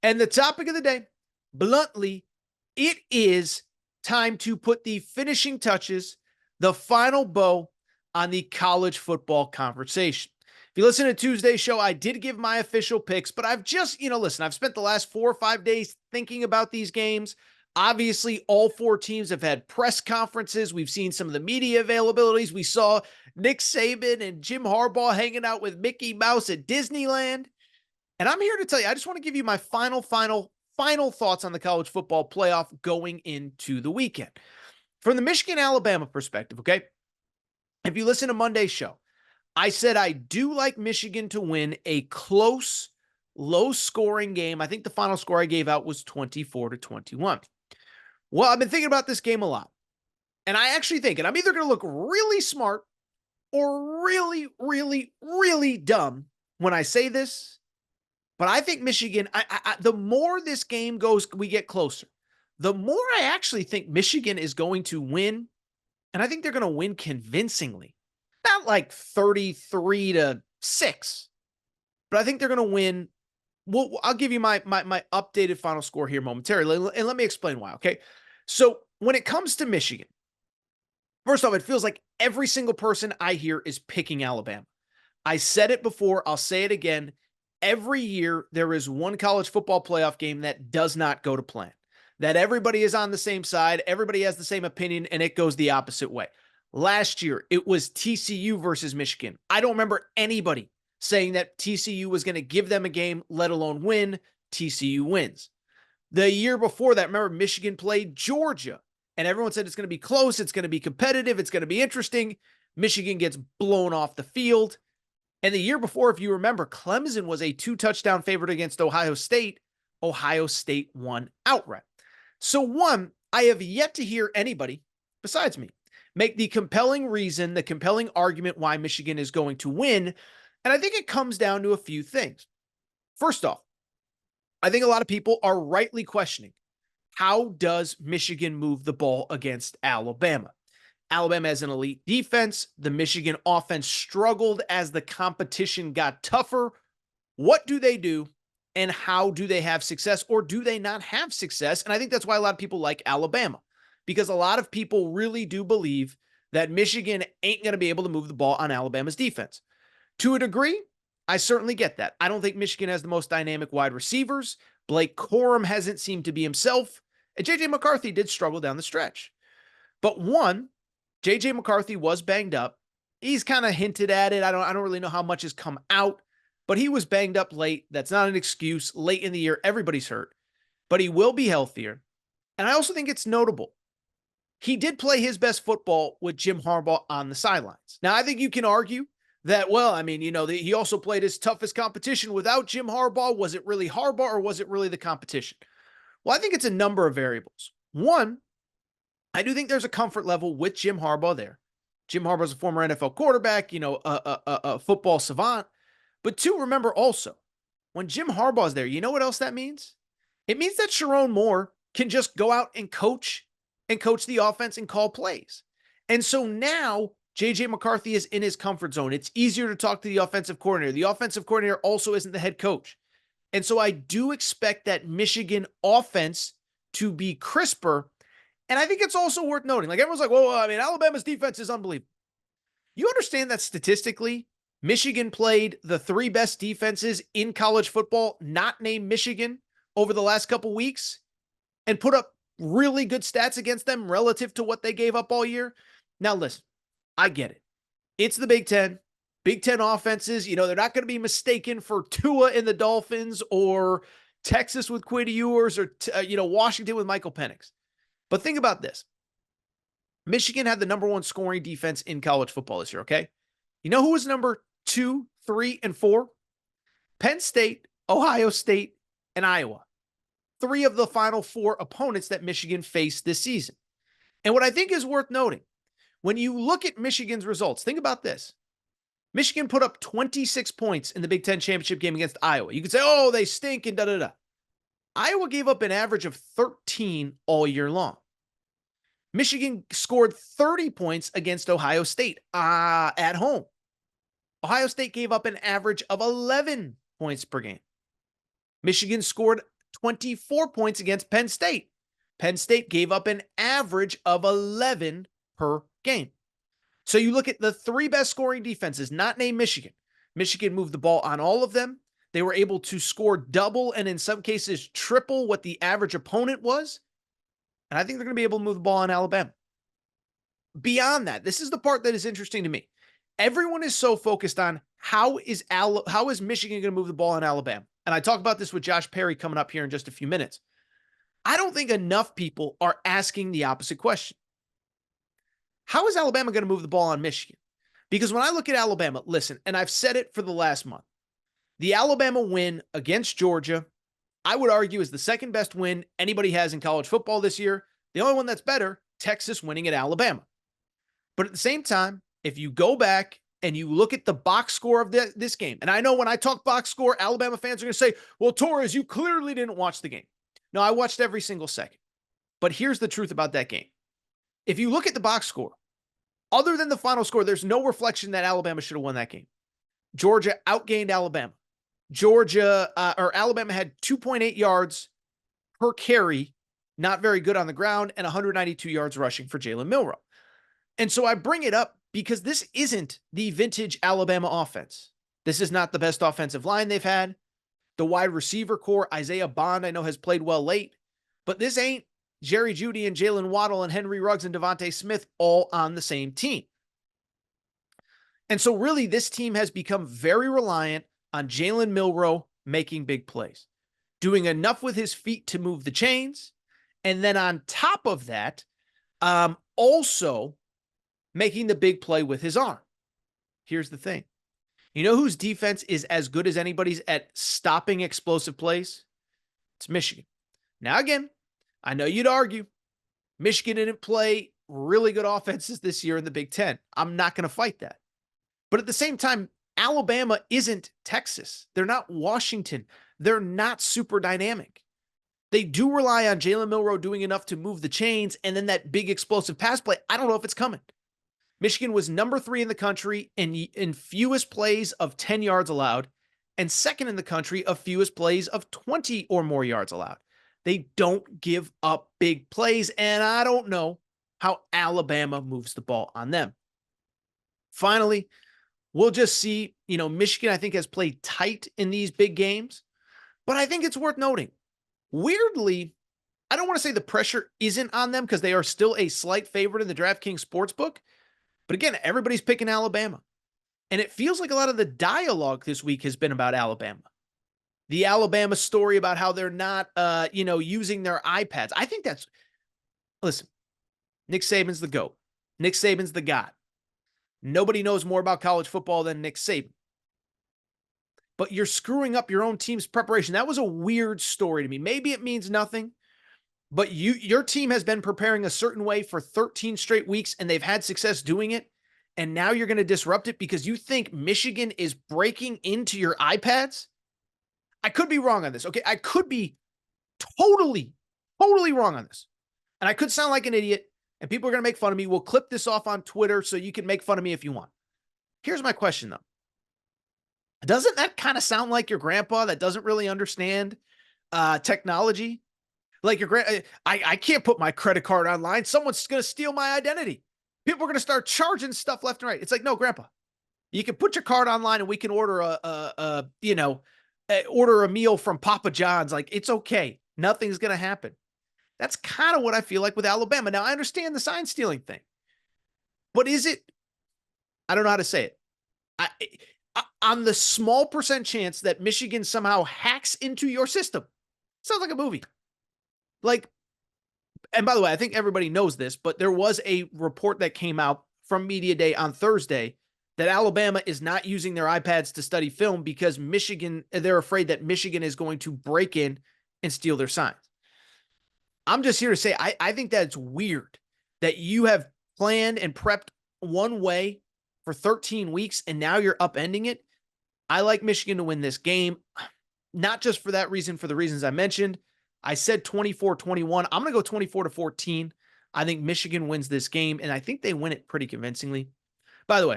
And the topic of the day, bluntly, it is time to put the finishing touches, the final bow on the college football conversation. If you listen to Tuesday's show, I did give my official picks, but I've just, listen, I've spent the last 4 or 5 days thinking about these games. Obviously, all 4 teams have had press conferences. We've seen some of the media availabilities. We saw Nick Saban and Jim Harbaugh hanging out with Mickey Mouse at Disneyland. And I'm here to tell you, I just want to give you my final thoughts on the college football playoff going into the weekend. From the Michigan-Alabama perspective, okay? If you listen to Monday's show, I said I do like Michigan to win a close, low-scoring game. I think the final score I gave out was 24-21. Well, I've been thinking about this game a lot. And I actually think, and I'm either going to look really smart or really, really, really dumb when I say this, but I think Michigan, the more this game goes, we get closer, the more I actually think Michigan is going to win. And I think they're going to win convincingly. Not like 33-6, but I think they're going to win. Well, I'll give you my updated final score here momentarily. And let me explain why, okay? So when it comes to Michigan, first off, it feels like every single person I hear is picking Alabama. I said it before. I'll say it again. Every year, there is one college football playoff game that does not go to plan, that everybody is on the same side, everybody has the same opinion, and it goes the opposite way. Last year, it was TCU versus Michigan. I don't remember anybody saying that TCU was going to give them a game, let alone win. TCU wins. The year before that, remember, Michigan played Georgia, and everyone said it's going to be close, it's going to be competitive, it's going to be interesting. Michigan gets blown off the field. And the year before, if you remember, Clemson was a 2-touchdown favorite against Ohio State. Ohio State won outright. So one, I have yet to hear anybody besides me make the compelling reason, the compelling argument why Michigan is going to win. And I think it comes down to a few things. First off, I think a lot of people are rightly questioning, how does Michigan move the ball against Alabama? Alabama has an elite defense. The Michigan offense struggled as the competition got tougher. What do they do, and how do they have success, or do they not have success? And I think that's why a lot of people like Alabama, because a lot of people really do believe that Michigan ain't going to be able to move the ball on Alabama's defense. To a degree, I certainly get that. I don't think Michigan has the most dynamic wide receivers. Blake Corum hasn't seemed to be himself, and J.J. McCarthy did struggle down the stretch. But one, J.J. McCarthy was banged up. He's kind of hinted at it. I don't really know how much has come out, but he was banged up late. That's not an excuse. Late in the year, everybody's hurt, but he will be healthier. And I also think it's notable, he did play his best football with Jim Harbaugh on the sidelines. Now, I think you can argue that, well, I mean, he also played his toughest competition without Jim Harbaugh. Was it really Harbaugh, or was it really the competition? Well, I think it's a number of variables. One, I do think there's a comfort level with Jim Harbaugh there. Jim Harbaugh's a former NFL quarterback, a football savant. But two, remember also, when Jim Harbaugh's there, you know what else that means? It means that Sherrone Moore can just go out and coach the offense and call plays. And so now J.J. McCarthy is in his comfort zone. It's easier to talk to the offensive coordinator. The offensive coordinator also isn't the head coach. And so I do expect that Michigan offense to be crisper. And I think it's also worth noting, like everyone's like, well, I mean, Alabama's defense is unbelievable. You understand that statistically, Michigan played the 3 best defenses in college football, not named Michigan, over the last couple weeks, and put up really good stats against them relative to what they gave up all year. Now, listen, I get it. It's the Big Ten. Big Ten offenses, they're not going to be mistaken for Tua and the Dolphins, or Texas with Quinn Ewers, or, Washington with Michael Penix. But think about this. Michigan had the number 1 scoring defense in college football this year, okay? You know who was number 2, 3, and 4? Penn State, Ohio State, and Iowa. 3 of the final 4 opponents that Michigan faced this season. And what I think is worth noting, when you look at Michigan's results, think about this. Michigan put up 26 points in the Big Ten championship game against Iowa. You could say, oh, they stink and da-da-da. Iowa gave up an average of 13 all year long. Michigan scored 30 points against Ohio State at home. Ohio State gave up an average of 11 points per game. Michigan scored 24 points against Penn State. Penn State gave up an average of 11 per game. So you look at the three best scoring defenses, not named Michigan. Michigan moved the ball on all of them. They were able to score double and in some cases triple what the average opponent was. And I think they're going to be able to move the ball on Alabama. Beyond that, this is the part that is interesting to me. Everyone is so focused on how is Michigan going to move the ball on Alabama? And I talk about this with Josh Perry coming up here in just a few minutes. I don't think enough people are asking the opposite question. How is Alabama going to move the ball on Michigan? Because when I look at Alabama, listen, and I've said it for the last month, the Alabama win against Georgia, I would argue, is the second best win anybody has in college football this year. The only one that's better, Texas winning at Alabama. But at the same time, if you go back and you look at the box score of this game, and I know when I talk box score, Alabama fans are going to say, well, Torres, you clearly didn't watch the game. No, I watched every single second. But here's the truth about that game. If you look at the box score, other than the final score, there's no reflection that Alabama should have won that game. Georgia outgained Alabama. Alabama had 2.8 yards per carry, not very good on the ground, and 192 yards rushing for Jalen Milroe. And so I bring it up because this isn't the vintage Alabama offense. This is not the best offensive line they've had. The wide receiver core, Isaiah Bond, I know has played well late, but this ain't Jerry Jeudy and Jalen Waddle and Henry Ruggs and Devontae Smith all on the same team. And so really this team has become very reliant on Jalen Milroe making big plays, doing enough with his feet to move the chains. And then on top of that, also making the big play with his arm. Here's the thing. You know whose defense is as good as anybody's at stopping explosive plays? It's Michigan. Now, again, I know you'd argue Michigan didn't play really good offenses this year in the Big Ten. I'm not going to fight that. But at the same time, Alabama isn't Texas. They're not Washington. They're not super dynamic. They do rely on Jalen Milroe doing enough to move the chains, and then that big explosive pass play, I don't know if it's coming. Michigan was number 3 in the country in fewest plays of 10 yards allowed, and second in the country of fewest plays of 20 or more yards allowed. They don't give up big plays, and I don't know how Alabama moves the ball on them. Finally, we'll just see, Michigan, I think, has played tight in these big games, but I think it's worth noting. Weirdly, I don't want to say the pressure isn't on them because they are still a slight favorite in the DraftKings Sportsbook. But again, everybody's picking Alabama. And it feels like a lot of the dialogue this week has been about Alabama. The Alabama story about how they're not, using their iPads. I think listen, Nick Saban's the GOAT. Nick Saban's the God. Nobody knows more about college football than Nick Saban. But you're screwing up your own team's preparation. That was a weird story to me. Maybe it means nothing, but your team has been preparing a certain way for 13 straight weeks, and they've had success doing it. And now you're going to disrupt it because you think Michigan is breaking into your iPads? I could be wrong on this. Okay, I could be totally wrong on this. And I could sound like an idiot, and people are going to make fun of me. We'll clip this off on Twitter so you can make fun of me if you want. Here's my question, though. Doesn't that kind of sound like your grandpa that doesn't really understand technology? Like I can't put my credit card online. Someone's going to steal my identity. People are going to start charging stuff left and right. It's like, no, grandpa, you can put your card online and we can order order a meal from Papa John's. Like, it's okay. Nothing's going to happen. That's kind of what I feel like with Alabama. Now, I understand the sign stealing thing, but is it, I don't know how to say it. On the small percent chance that Michigan somehow hacks into your system, sounds like a movie. And by the way, I think everybody knows this, but there was a report that came out from Media Day on Thursday that Alabama is not using their iPads to study film because they're afraid that Michigan is going to break in and steal their signs. I'm just here to say, I think that it's weird that you have planned and prepped one way for 13 weeks and now you're upending it. I like Michigan to win this game, not just for that reason, for the reasons I mentioned. I said 24-21. I'm going to go 24-14. I think Michigan wins this game, and I think they win it pretty convincingly. By the way,